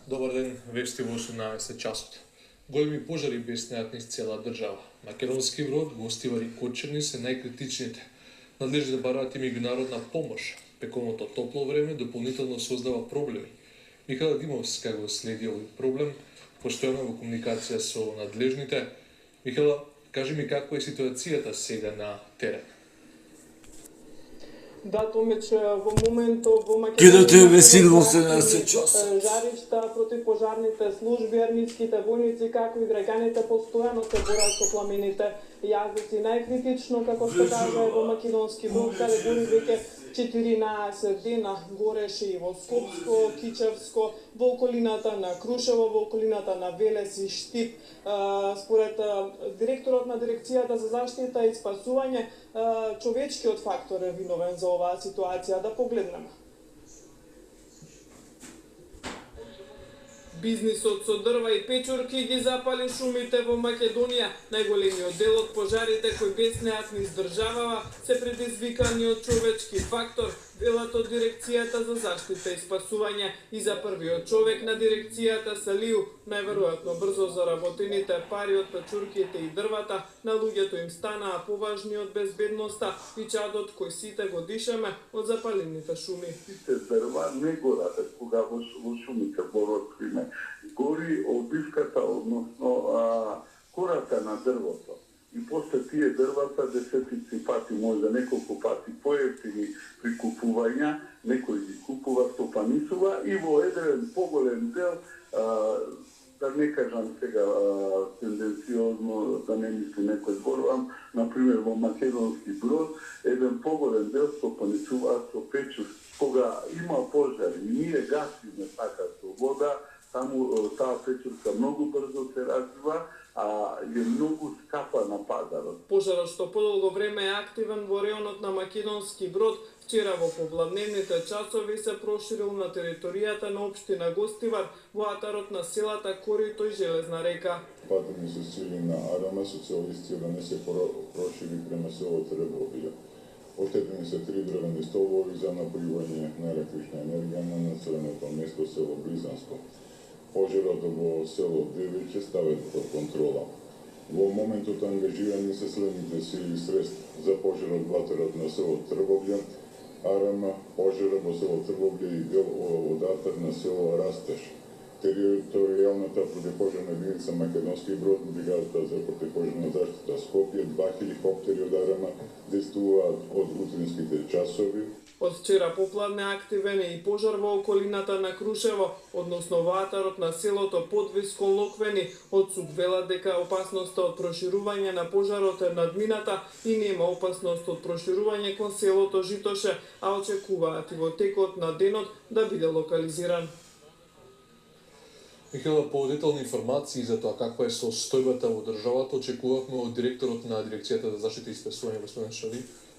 Добар ден, вести во 18 часот. Големи пожари беснеат низ цела држава. Македонски брод, Гостивар и Кочани се најкритичните. Надлежни да бараат и меѓународна помош. Пеколното топло време дополнително создава проблеми. Михаил Димовска го следи овој проблем, постојано во комуникација со надлежните. Михаил, кажи ми каква е ситуацијата сега на терен? Да, Томич, во моментот во Македонија жаришта против пожарните служби, ермитските војници, како и граѓаните постојано се борат со пламените јазици. Најкритично, како што кажа, во Македонски брод, каде дури веќе 14 дена гореше и во Скопско, Кичевско, во околината на Крушево, во околината на Велес и Штип. Според директорот на дирекцијата за заштита и спасување, човечкиот фактор е виновен за оваа ситуација. Да погледнеме. Бизнисот со дрва и печурки ги запали шумите во Македонија. Најголемиот дел од пожарите кои беснеат низ државава се предизвикани од човечки фактор, велат од дирекцијата за заштита и спасување. И за првиот човек на дирекцијата Салиу, најверојатно брзо заработените пари од печурките и дрвата на луѓето им станаа поважни од безбедноста и чадот кој сите го дишаме од запалените шуми. Сите дрва не горат кога во шумите боротвиме. Гори обивката, односно кората на дрвото. И после тие дрвата десетици пати, може неколку пати поевтини при купувања, некој ги купува, стопанисува и во еден поголем дел, да не кажам сега тенденциозно, да не мисли некој зборувам, например во Македонски брод, еден поголем дел стопанисуваат со печур. Кога има пожари, ние гасиме така со вода, таму таа печурка многу брзо се развива, а е многу скапа на пазарот. Пожарот што подолго време е активен во реонот на Македонски брод, вчера во попладневните часови се проширил на територијата на општина Гостивар, во атарот на селата Корито и Железна река. Патени се сили на Арама, социјалисти да не се прошири према село Требовија. Оштетени се 3 дрвени столбови за напојување на електрична енергија на населеното место село Близанско. Пожарот во село Девиќе ставен под контрола. Во моментот ангажирани се следните сили и средства за пожарот ватерот на село Трбовља, Арама, пожарот во село Трбовља и дел од атар на село Растеж. Територијалната противпожарна единица Македонски брод, бригадата за противпожарна заштита Скопје, 2 хеликоптери од Арама действуваат од утринските часови. Од вчера попладне активен е и пожар во околината на Крушево, односно во атарот на селото Подвиско Локвени. Од СУК велат дека опасноста од проширување на пожарот е надмината и нема опасност од проширување кон селото Житоше, а очекуваат и во текот на денот да биде локализиран. Михаил, по детални информации за тоа каква е состојбата во државата, очекувавме од директорот на дирекцијата за заштита и спасување господин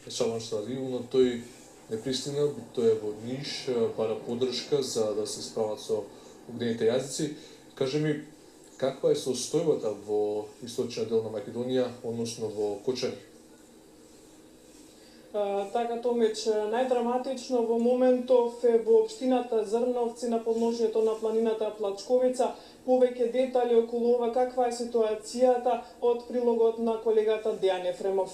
Шалван Шалви, но тој не пристигна, тој е во Ниш, бара поддршка за да се справат со огнените јазици. Кажи ми, каква е состојбата во источниот дел на Македонија, односно во Кочани? Така, Томич, најдраматично во моментов е во општината Зрновци на подножјето на планината Плачковица. Повеќе детали околу ова каква е ситуацијата од прилогот на колегата Дејан Ефремов.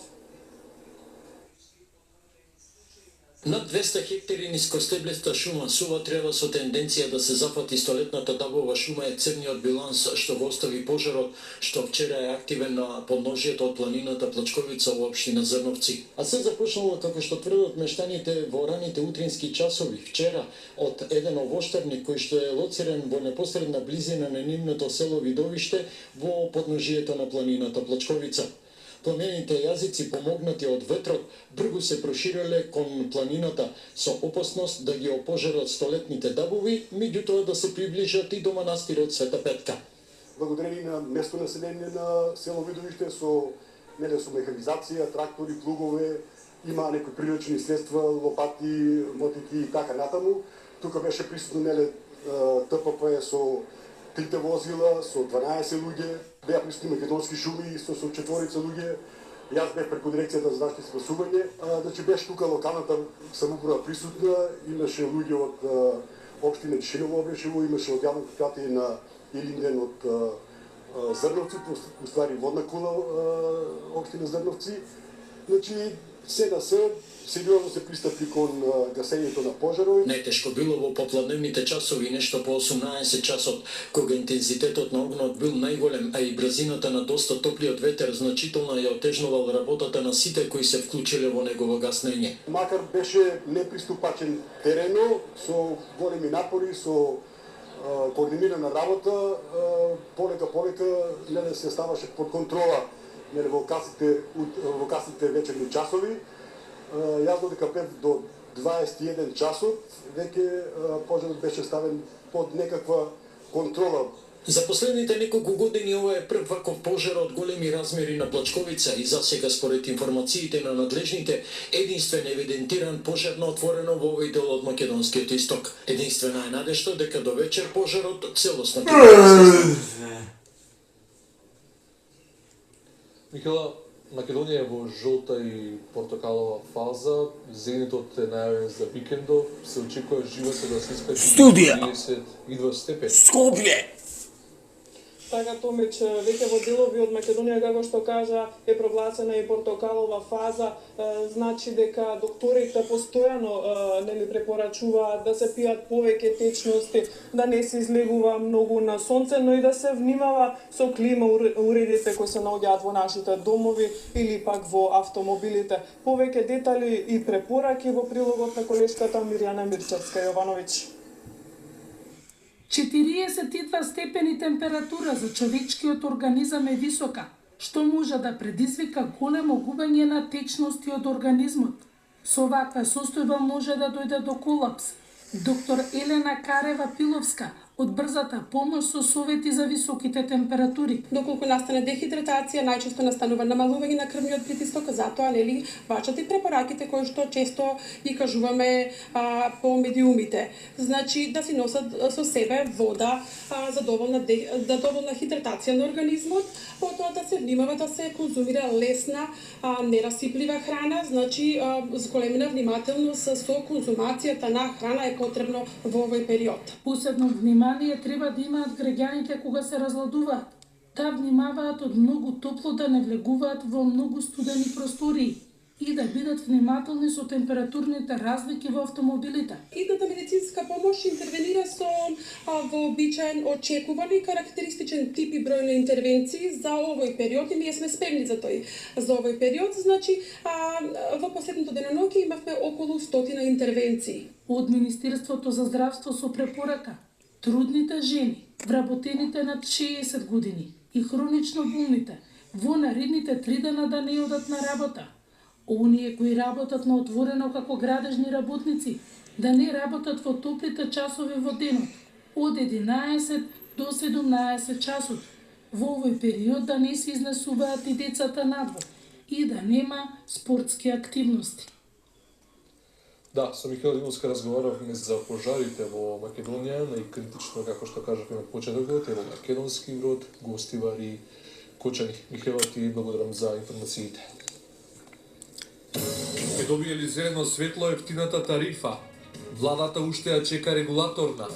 Над 200 хектари нискостеблеста шума сува трева со тенденција да се зафати столетната дабова шума е црниот биланс што го остави пожарот, што вчера е активен на подножјето од планината Плачковица во општина Зрновци. А се започнало како што тврдат мештаните во раните утрински часови вчера од еден овоштерник кој што е лоциран во непосредна близина на нивното село Видовиште во подножјето на планината Плачковица. Пламените јазици, помогнати од ветрот, бргу се прошириле кон планината со опасност да ги опожарат столетните дабови, меѓутоа да се приближат и до манастирот Света Петка. Благодарение на место население на село Видовиште со механизација, трактори, плугове, има некои приречни средства, лопати, мотики и така натаму. Тука беше присутно ТПП со 3 возила, со 12 луѓе, беа присутни македонски шуми со 4 луѓе. Јас бев преку дирекцијата за заштита и спасување, беше тука локалната самоуправа присутна, имаше луѓе од општина Тишиново беше имаше одјавно предпријатие на Илинден од Зрновци, уствари водна кула општина Зрновци. Значи, се на се, сериозно се пристапи кон гасењето на пожарот. Најтешко било во попладневните часови, нешто по 18 часот, кога интензитетот на огнот бил најголем, а и брзината на доста топлиот ветер значително ја отежнувал работата на сите кои се вклучиле во негово гаснење. Макар беше неприступачен терено, со големи напори, со координирана работа, полека не се ставаше под контрола во касните вечерни часови. Јас додека пред до 21 часот, веќе пожарот беше ставен под некаква контрола. За последните неколку години ова е прв ваков пожар од големи размери на Плачковица и засега според информациите на надлежните единствен евидентиран пожар на отворено во овој дел од македонскиот исток. Единствена е надежта дека до вечер пожарот целосно ќе Михела, Македонија е во жолта и портокалова фаза. Зенитот е најавен за викендов. Се очекува живото да се искачи Студија 32 степени. Скопје. Така, Томич, веќе во делови од Македонија, како што кажа, е прогласена и портокалова фаза, значи дека докторите постојано нели препорачуваат да се пијат повеќе течности, да не се излегува многу на сонце, но и да се внимава со клима уредите кои се наоѓаат во нашите домови или пак во автомобилите. Повеќе детали и препораки во прилогот на колешката Мирјана Мирчевска-Јовановиќ. 42 степени температура за човечкиот организам е висока, што може да предизвика големо губење на течности од организмот. Со ваква состојба може да дојде до колапс. Доктор Елена Карева-Пиловска од брзата помош со совети за високите температури. Доколку настане дехидратација, најчесто настанува намалување на крвниот притисок, затоа нели важат и препораките кои што често ги кажуваме по медиумите. Значи да си носат со себе вода за доволна хидратација на организмот, потоа да се внимава да се конзумира лесна, нерасиплива храна, значи зголемена внимателност со конзумацијата на храна е потребно во овој период. Посебно внимание треба да имаат граѓаните кога се разладуваат, да внимаваат од многу топло да не влегуваат во многу студени простории и да бидат внимателни со температурните разлики во автомобилите. Идната медицинска помош интервенира со вообичаен, очекуван и карактеристичен тип и број на интервенции за овој период и ние сме спремни за тој. За овој период, значи, во последното деноноќе имавме околу 100 интервенции. Од Министерството за здравство со препорака трудните жени, вработените над 60 години и хронично болните во наредните 3 дена да не одат на работа. Оние кои работат на отворено како градежни работници да не работат во топлите часови во денот од 11 до 17 часот. Во овој период да не се изнесуваат и децата надвор и да нема спортски активности. Да, со Михаил Димовска разговаравме за пожарите во Македонија, најкритично, како што кажавме на почетокот, е во Македонски Брод, Гостивари, Кочани. Михаил, ти благодарам за информациите. Ке добиеле зелено светло ефтината тарифа. Владата уште ја чека регулаторна.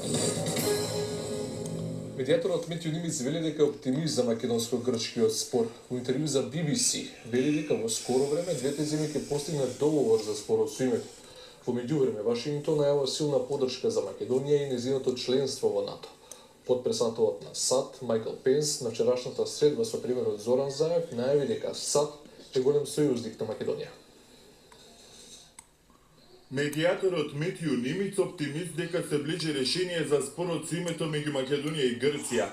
Медијаторот Метју Нимиц вели дека е оптимист за македонско-грчкиот спор. Во интервју за BBC вели дека во скоро време двете земји ќе постигнат договор за спорот со името. Во меѓувреме, Вашингтон најавува силна поддршка за Македонија и нејзиното членство во НАТО. Потпредседателот на САД, Майкл Пенс, на вчерашната средба со премиерот Зоран Заев најави дека САД е голем сојузник на Македонија. Медијаторот Метју Нимиц оптимист дека се ближи решение за спорот со името меѓу Македонија и Грција.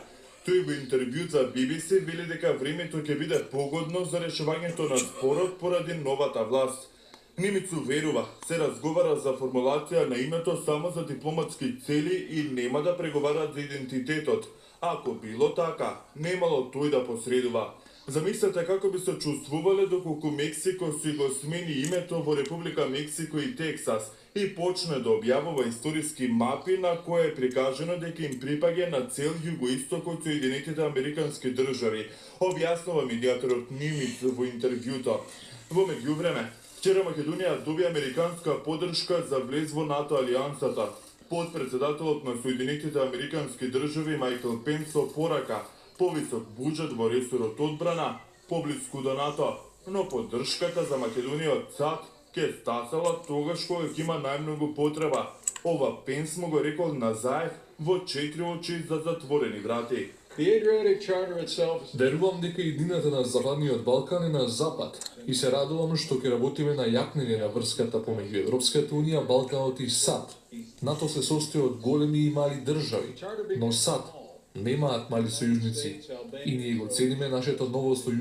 Тој во интервју за BBC вели дека времето ќе биде погодно за решувањето на спорот поради новата власт. Нимиц уверува, се разговара за формулација на името само за дипломатски цели и нема да преговараат за идентитетот. Ако било така, немало тој да посредува. Замислете како би се чувствувале доколку Мексико си го смени името во Република Мексико и Тексас и почне да објавува историски мапи на кои е прикажано дека им припаѓа на цел југоистокот Соединетите Американски држави, објаснува медијаторот Нимиц во интервјуто. Во меѓувреме, вчера Македонија доби американска поддршка за влез во НАТО алијансата. Подпредседателот на Соединетите Американски држави Майкл Пенс порака повисок буџет во ресорот одбрана, поблиску до НАТО, но поддршката за Македонија од САД ќе стасала тогаш кога ќе има најмногу потреба. Ова Пенс му го рекол на Заев во 4 очи за затворени врати. Верувам дека иднината на Западниот Балкан е на запад и се радувам што ќе работиме на јакнење на врската помеѓу Европската унија, Балканот и САД. НАТО се состои од големи и мали држави, но САД немаат мали сојузници и ние го цениме нашето ново сојузници.